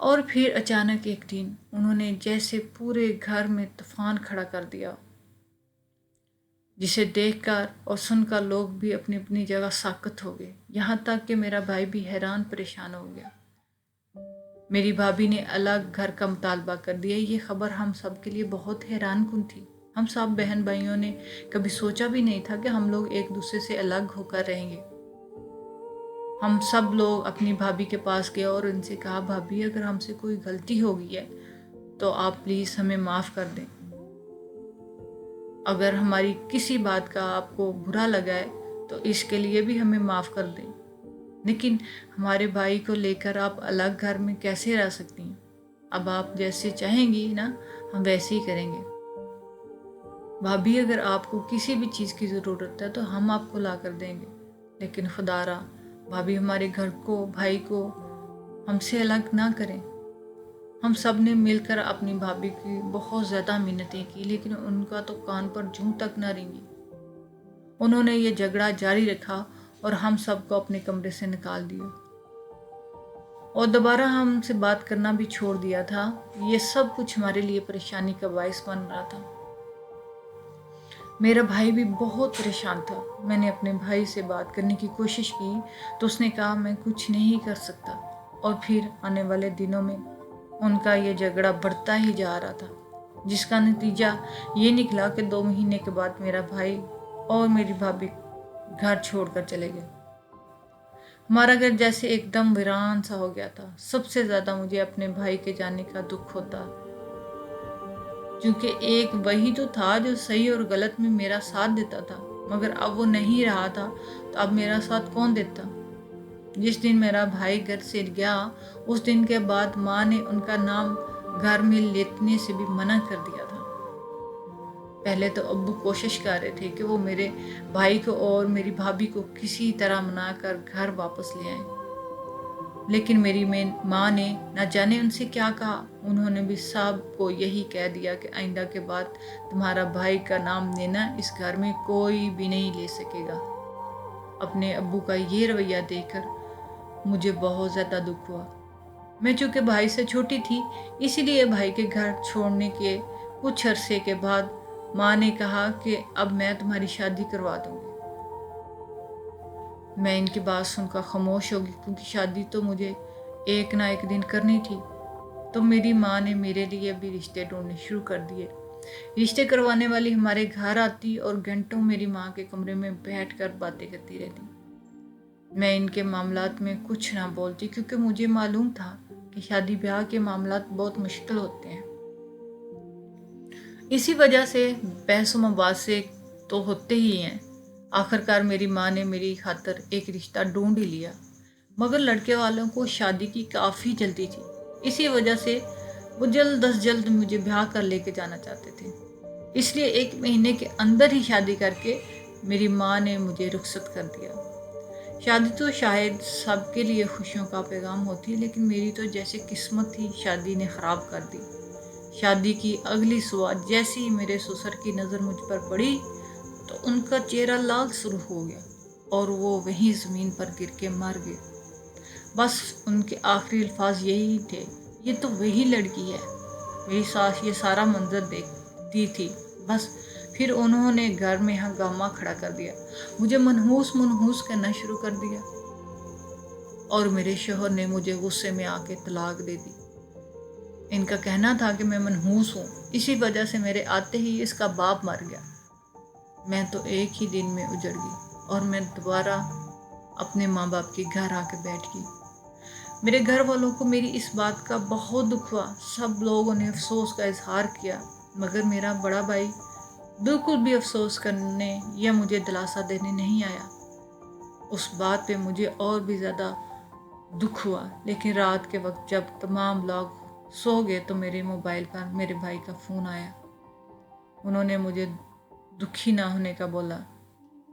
اور پھر اچانک ایک دن انہوں نے جیسے پورے گھر میں طوفان کھڑا کر دیا، جسے دیکھ کر اور سن کر لوگ بھی اپنی اپنی جگہ ساکت ہو گئے، یہاں تک کہ میرا بھائی بھی حیران پریشان ہو گیا۔ میری بھابھی نے الگ گھر کا مطالبہ کر دیا۔ یہ خبر ہم سب کے لیے بہت حیران کن تھی۔ ہم سب بہن بھائیوں نے کبھی سوچا بھی نہیں تھا کہ ہم لوگ ایک دوسرے سے الگ ہو کر رہیں گے۔ ہم سب لوگ اپنی بھابھی کے پاس گئے اور ان سے کہا، بھابھی اگر ہم سے کوئی غلطی ہو گئی ہے تو آپ پلیز ہمیں معاف کر دیں۔ اگر ہماری کسی بات کا آپ کو برا لگا ہے تو اس کے لیے بھی ہمیں معاف کر دیں، لیکن ہمارے بھائی کو لے کر آپ الگ گھر میں کیسے رہ سکتی ہیں؟ اب آپ جیسے چاہیں گی نا ہم ویسے ہی کریں گے۔ بھابھی اگر آپ کو کسی بھی چیز کی ضرورت ہے تو ہم آپ کو لا کر دیں گے، لیکن خدا را بھابھی ہمارے گھر کو، بھائی کو ہم سے الگ نہ کریں۔ ہم سب نے مل کر اپنی بھابھی کی بہت زیادہ منتیں کی، لیکن ان کا تو کان پر جوں تک نہ رینگی۔ انہوں نے یہ جھگڑا جاری رکھا اور ہم سب کو اپنے کمرے سے نکال دیا اور دوبارہ ہم سے بات کرنا بھی چھوڑ دیا تھا۔ یہ سب کچھ ہمارے لیے پریشانی کا باعث بن رہا تھا۔ میرا بھائی بھی بہت پریشان تھا۔ میں نے اپنے بھائی سے بات کرنے کی کوشش کی تو اس نے کہا میں کچھ نہیں کر سکتا، اور پھر آنے والے دنوں میں ان کا یہ جھگڑا بڑھتا ہی جا رہا تھا، جس کا نتیجہ یہ نکلا کہ 2 مہینے کے بعد میرا بھائی اور میری بھابھی گھر چھوڑ کر چلے گئے۔ ہمارا گھر جیسے ایک دم ویران سا ہو گیا تھا۔ سب سے زیادہ مجھے اپنے بھائی کے جانے کا دکھ ہوتا، کیونکہ ایک وہی تو تھا جو صحیح اور غلط میں میرا ساتھ دیتا تھا، مگر اب وہ نہیں رہا تھا تو اب میرا ساتھ کون دیتا؟ جس دن میرا بھائی گھر سے گیا اس دن کے بعد ماں نے ان کا نام گھر میں لینے سے بھی منع کر دیا تھا۔ پہلے تو ابو کوشش کر رہے تھے کہ وہ میرے بھائی کو اور میری بھابھی کو کسی طرح منا کر گھر واپس لے آئیں، لیکن میری ماں نے نہ جانے ان سے کیا کہا۔ انہوں نے بھی سب کو یہی کہہ دیا کہ آئندہ کے بعد تمہارا بھائی کا نام لینا اس گھر میں کوئی بھی نہیں لے سکے گا۔ اپنے ابو کا یہ رویہ دیکھ کر مجھے بہت زیادہ دکھ ہوا۔ میں چونکہ بھائی سے چھوٹی تھی، اسی لیے بھائی کے گھر چھوڑنے کے کچھ عرصے کے بعد ماں نے کہا کہ اب میں تمہاری شادی کروا دوں گی۔ میں ان کی بات سن کر خاموش ہوگی، کیونکہ شادی تو مجھے ایک نہ ایک دن کرنی تھی۔ تو میری ماں نے میرے لیے بھی رشتے ڈھونڈنے شروع کر دیے۔ رشتے کروانے والی ہمارے گھر آتی اور گھنٹوں میری ماں کے کمرے میں بیٹھ کر باتیں کرتی رہتی۔ میں ان کے معاملات میں کچھ نہ بولتی، کیونکہ مجھے معلوم تھا کہ شادی بیاہ کے معاملات بہت مشکل ہوتے ہیں۔ اسی وجہ سے بحث و مباحثے تو ہوتے ہی ہیں۔ آخرکار میری ماں نے میری خاطر ایک رشتہ ڈھونڈ ہی لیا، مگر لڑکے والوں کو شادی کی کافی جلدی تھی، اسی وجہ سے وہ جلد از جلد مجھے بیاہ کر لے کے جانا چاہتے تھے۔ اس لیے 1 مہینے کے اندر ہی شادی کر کے میری ماں نے مجھے رخصت کر دیا۔ شادی تو شاید سب کے لیے خوشیوں کا پیغام ہوتی ہے، لیکن میری تو جیسے قسمت تھی شادی نے خراب کر دی۔ شادی کی اگلی صبح جیسے ہی میرے سسر کی نظر مجھ پر پڑی تو ان کا چہرہ لال سرخ ہو گیا اور وہ وہیں زمین پر گر کے مر گئے۔ بس ان کے آخری الفاظ یہی تھے، یہ تو وہی لڑکی ہے۔ میری ساس یہ سارا منظر دیکھتی تھی۔ بس پھر انہوں نے گھر میں ہنگامہ کھڑا کر دیا، مجھے منحوس کرنا شروع کر دیا، اور میرے شوہر نے مجھے غصے میں آ کے طلاق دے دی۔ ان کا کہنا تھا کہ میں منحوس ہوں، اسی وجہ سے میرے آتے ہی اس کا باپ مر گیا۔ میں تو ایک ہی دن میں اجڑ گئی اور میں دوبارہ اپنے ماں باپ کے گھر آ کے بیٹھ گئی۔ میرے گھر والوں کو میری اس بات کا بہت دکھ ہوا۔ سب لوگوں نے افسوس کا اظہار کیا، مگر میرا بڑا بھائی بالکل بھی افسوس کرنے یا مجھے دلاسا دینے نہیں آیا۔ اس بات پہ مجھے اور بھی زیادہ دکھ ہوا، لیکن رات کے وقت جب تمام لوگ سو گئے تو میرے موبائل پر میرے بھائی کا فون آیا۔ انہوں نے مجھے دکھی نہ ہونے کا بولا۔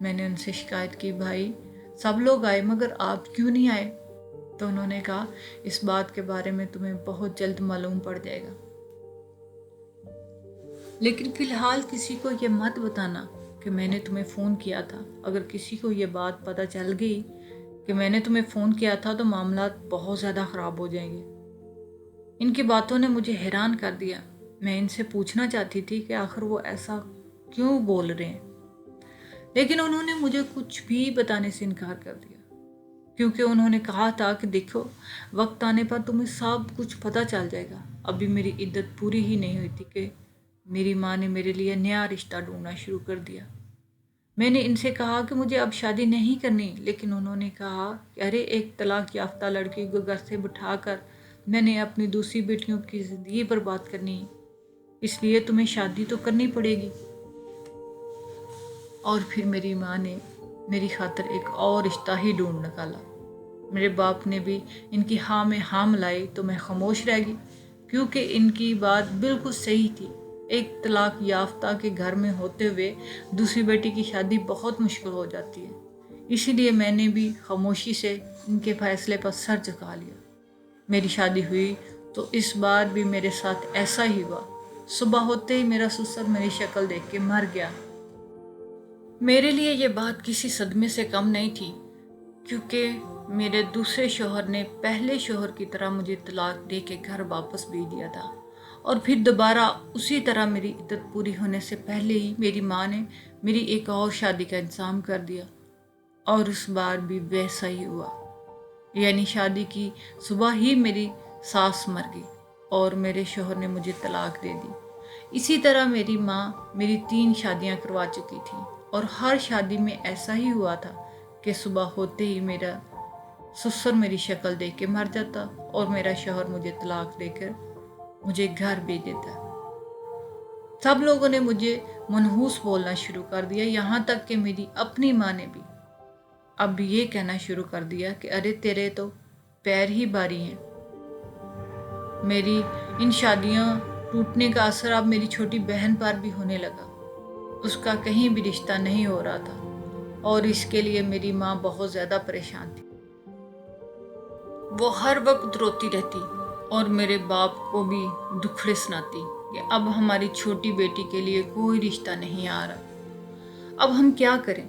میں نے ان سے شکایت کی، بھائی سب لوگ آئے مگر آپ کیوں نہیں آئے؟ تو انہوں نے کہا، اس بات کے بارے میں تمہیں بہت جلد معلوم پڑ جائے گا، لیکن فی الحال کسی کو یہ مت بتانا کہ میں نے تمہیں فون کیا تھا۔ اگر کسی کو یہ بات پتہ چل گئی کہ میں نے تمہیں فون کیا تھا تو معاملات بہت زیادہ خراب ہو جائیں گے۔ ان کی باتوں نے مجھے حیران کر دیا۔ میں ان سے پوچھنا چاہتی تھی کہ آخر وہ ایسا کیوں بول رہے ہیں، لیکن انہوں نے مجھے کچھ بھی بتانے سے انکار کر دیا، کیونکہ انہوں نے کہا تھا کہ دیکھو، وقت آنے پر تمہیں سب کچھ پتہ چل جائے گا۔ ابھی میری عدت پوری ہی نہیں ہوئی تھی کہ میری ماں نے میرے لیے نیا رشتہ ڈھونڈنا شروع کر دیا۔ میں نے ان سے کہا کہ مجھے اب شادی نہیں کرنی، لیکن انہوں نے کہا کہ ارے ایک طلاق یافتہ لڑکی کو گھر سے بٹھا کر میں نے اپنی دوسری بیٹیوں کی زندگی برباد کرنی ہے، اس لیے تمہیں شادی تو کرنی پڑے گی۔ اور پھر میری ماں نے میری خاطر ایک اور رشتہ ہی ڈھونڈ نکالا۔ میرے باپ نے بھی ان کی ہاں میں ہاں ملائی تو میں خاموش رہ گئی، کیونکہ ان کی بات بالکل صحیح تھی۔ ایک طلاق یافتہ کے گھر میں ہوتے ہوئے دوسری بیٹی کی شادی بہت مشکل ہو جاتی ہے، اسی لیے میں نے بھی خاموشی سے ان کے فیصلے پر سر جھکا لیا۔ میری شادی ہوئی تو اس بار بھی میرے ساتھ ایسا ہی ہوا۔ صبح ہوتے ہی میرا سسر میری شکل دیکھ کے مر گیا۔ میرے لیے یہ بات کسی صدمے سے کم نہیں تھی، کیونکہ میرے دوسرے شوہر نے پہلے شوہر کی طرح مجھے طلاق دے کے گھر واپس بھیج دیا تھا، اور پھر دوبارہ اسی طرح میری عدت پوری ہونے سے پہلے ہی میری ماں نے میری ایک اور شادی کا انتظام کر دیا، اور اس بار بھی ویسا ہی ہوا۔ یعنی شادی کی صبح ہی میری ساس مر گئی اور میرے شوہر نے مجھے طلاق دے دی۔ اسی طرح میری ماں میری 3 شادیاں کروا چکی تھی، اور ہر شادی میں ایسا ہی ہوا تھا کہ صبح ہوتے ہی میرا سسر میری شکل دیکھ کے مر جاتا اور میرا شوہر مجھے طلاق دے کر مجھے گھر بھیج دیتا۔ سب لوگوں نے مجھے منحوس بولنا شروع کر دیا، یہاں تک کہ میری اپنی ماں نے بھی اب یہ کہنا شروع کر دیا کہ ارے تیرے تو پیر ہی بھاری ہیں۔ میری ان شادیاں ٹوٹنے کا اثر اب میری چھوٹی بہن پر بھی ہونے لگا۔ اس کا کہیں بھی رشتہ نہیں ہو رہا تھا، اور اس کے لیے میری ماں بہت زیادہ پریشان تھی۔ وہ ہر وقت روتی رہتی اور میرے باپ کو بھی دکھڑے سناتی کہ اب ہماری چھوٹی بیٹی کے لیے کوئی رشتہ نہیں آ رہا، اب ہم کیا کریں۔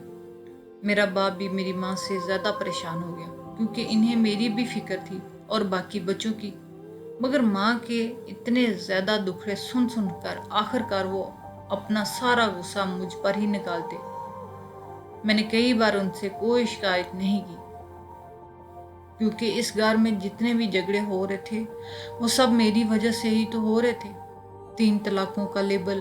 میرا باپ بھی میری ماں سے زیادہ پریشان ہو گیا، کیونکہ انہیں میری بھی فکر تھی اور باقی بچوں کی، مگر ماں کے اتنے زیادہ دکھڑے سن سن کر آخرکار وہ اپنا سارا غصہ مجھ پر ہی نکالتے۔ میں نے کئی بار ان سے کوئی شکایت نہیں کی، کیونکہ اس گھر میں جتنے بھی جھگڑے ہو رہے تھے وہ سب میری وجہ سے ہی تو ہو رہے تھے۔ 3 طلاقوں کا لیبل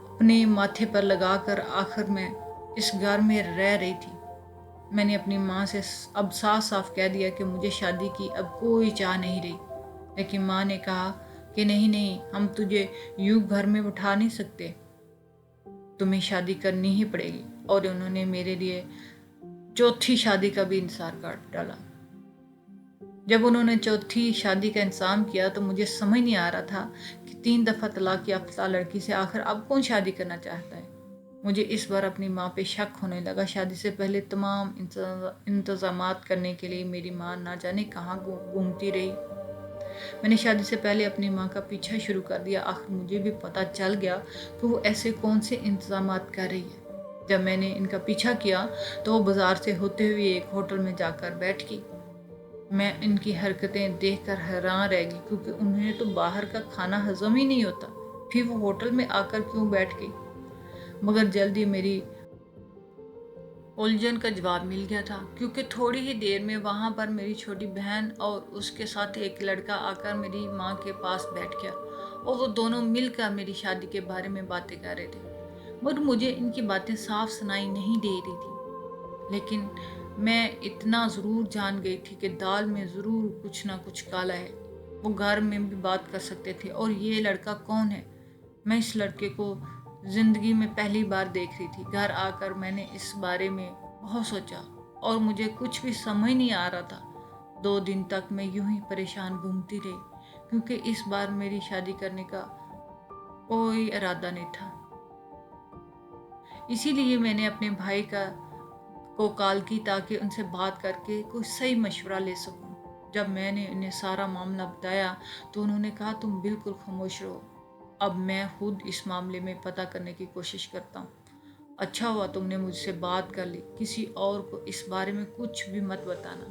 اپنے ماتھے پر لگا کر آخر میں اس گھر میں رہ رہی تھی۔ میں نے اپنی ماں سے اب صاف صاف کہہ دیا کہ مجھے شادی کی اب کوئی چاہ نہیں رہی، لیکن ماں نے کہا کہ نہیں نہیں، ہم تجھے یوں گھر میں بٹھا نہیں سکتے، تمہیں شادی کرنی ہی پڑے گی، اور انہوں نے میرے لیے 4تھی شادی کا بھی انتظار کر ڈالا۔ جب انہوں نے 4تھی شادی کا انتظام کیا تو مجھے سمجھ نہیں آ رہا تھا کہ 3 دفعہ طلاق یافتہ لڑکی سے آخر اب کون شادی کرنا چاہتا ہے۔ مجھے اس بار اپنی ماں پہ شک ہونے لگا۔ شادی سے پہلے تمام انتظامات کرنے کے لیے میری ماں نہ جانے کہاں گھومتی رہی۔ میں نے شادی سے پہلے اپنی ماں کا پیچھا شروع کر دیا۔ آخر مجھے بھی پتہ چل گیا کہ وہ ایسے کون سے انتظامات کر رہی ہے۔ جب میں نے ان کا پیچھا کیا تو وہ بازار سے ہوتے ہوئے ایک ہوٹل میں جا کر بیٹھ گئی۔ میں ان کی حرکتیں دیکھ کر حیران رہ گئی، کیونکہ انہیں تو باہر کا کھانا ہضم ہی نہیں ہوتا، پھر وہ ہوٹل میں آ کر کیوں بیٹھ گئی۔ مگر جلدی میری الجھن کا جواب مل گیا تھا، کیونکہ تھوڑی ہی دیر میں وہاں پر میری چھوٹی بہن اور اس کے ساتھ ایک لڑکا آ کر میری ماں کے پاس بیٹھ گیا، اور وہ دونوں مل کر میری شادی کے بارے میں باتیں کر رہے تھے، مگر مجھے ان کی باتیں صاف سنائی نہیں دے رہی تھی، لیکن میں اتنا ضرور جان گئی تھی کہ دال میں ضرور کچھ نہ کچھ کالا ہے۔ وہ گھر میں بھی بات کر سکتے تھے، اور یہ لڑکا کون ہے؟ میں اس لڑکے کو زندگی میں پہلی بار دیکھ رہی تھی۔ گھر آ کر میں نے اس بارے میں بہت سوچا، اور مجھے کچھ بھی سمجھ نہیں آ رہا تھا۔ 2 دن تک میں یوں ہی پریشان گھومتی رہی، کیونکہ اس بار میری شادی کرنے کا کوئی ارادہ نہیں تھا۔ اسی لیے میں نے اپنے بھائی کو کال کی تاکہ ان سے بات کر کے کوئی صحیح مشورہ لے سکوں۔ جب میں نے انہیں سارا معاملہ بتایا تو انہوں نے کہا تم بالکل خاموش رہو، اب میں خود اس معاملے میں پتہ کرنے کی کوشش کرتا ہوں۔ اچھا ہوا تم نے مجھ سے بات کر لی، کسی اور کو اس بارے میں کچھ بھی مت بتانا۔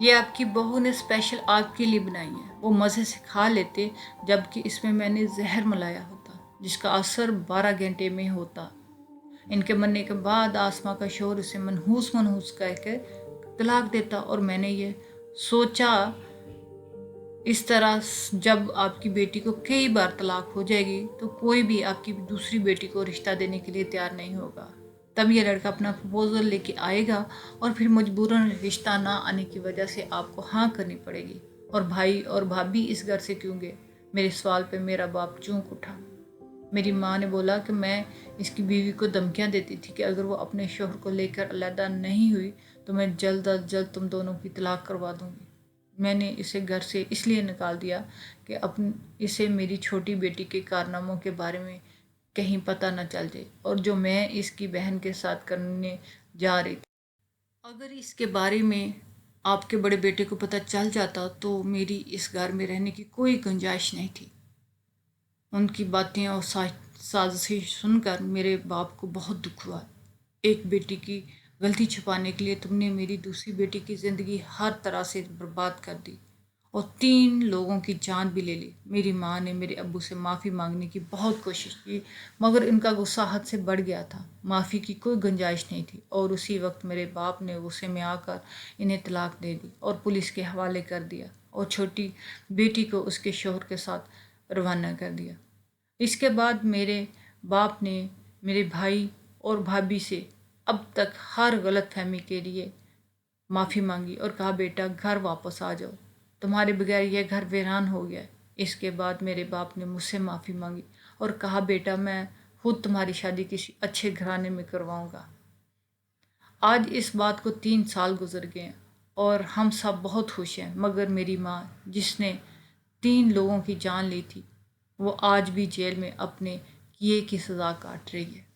یہ آپ کی بہو نے اسپیشل آپ کے لیے بنائی ہے۔ وہ مزے سے کھا لیتے، جبکہ اس میں نے زہر ملایا ہوتا جس کا اثر 12 گھنٹے میں ہوتا۔ ان کے مرنے کے بعد آسما کا شوہر اسے منحوس منحوس کہہ کے طلاق دیتا، اور میں نے یہ سوچا اس طرح جب آپ کی بیٹی کو کئی بار طلاق ہو جائے گی تو کوئی بھی آپ کی دوسری بیٹی کو رشتہ دینے کے لیے تیار نہیں ہوگا۔ تب یہ لڑکا اپنا پرپوزل لے کے آئے گا اور پھر مجبوراً رشتہ نہ آنے کی وجہ سے آپ کو ہاں کرنی پڑے گی، اور بھائی اور بھابھی اس گھر سے کیوں گئے؟ میرے سوال پہ میرا باپ چونک اٹھا۔ میری ماں نے بولا کہ میں اس کی بیوی کو دھمکیاں دیتی تھی کہ اگر وہ اپنے شوہر کو لے کر علیحدہ نہیں ہوئی تو میں جلد از جلد تم دونوں کی طلاق کروا دوں گی۔ میں نے اسے گھر سے اس لیے نکال دیا کہ اسے میری چھوٹی بیٹی کے کارناموں کے بارے میں کہیں پتہ نہ چل جائے، اور جو میں اس کی بہن کے ساتھ کرنے جا رہی تھی۔ اگر اس کے بارے میں آپ کے بڑے بیٹے کو پتہ چل جاتا تو میری اس گھر میں رہنے کی کوئی گنجائش نہیں تھی۔ ان کی باتیں اور سازشیں سن کر میرے باپ کو بہت دکھ ہوا۔ ایک بیٹی کی غلطی چھپانے کے لیے تم نے میری دوسری بیٹی کی زندگی ہر طرح سے برباد کر دی اور 3 لوگوں کی جان بھی لے لی۔ میری ماں نے میرے ابو سے معافی مانگنے کی بہت کوشش کی، مگر ان کا غصہ حد سے بڑھ گیا تھا۔ معافی کی کوئی گنجائش نہیں تھی، اور اسی وقت میرے باپ نے غصے میں آ کر انہیں طلاق دے دی اور پولیس کے حوالے کر دیا، اور چھوٹی بیٹی کو اس کے شوہر کے ساتھ روانہ کر دیا۔ اس کے بعد میرے باپ نے میرے بھائی اور بھابھی سے اب تک ہر غلط فہمی کے لیے معافی مانگی اور کہا بیٹا گھر واپس آ جاؤ، تمہارے بغیر یہ گھر ویران ہو گیا ہے۔ اس کے بعد میرے باپ نے مجھ سے معافی مانگی اور کہا بیٹا میں خود تمہاری شادی کسی اچھے گھرانے میں کرواؤں گا۔ آج اس بات کو 3 سال گزر گئے ہیں اور ہم سب بہت خوش ہیں، مگر میری ماں جس نے 3 لوگوں کی جان لی تھی وہ آج بھی جیل میں اپنے کیے کی سزا کاٹ رہی ہے۔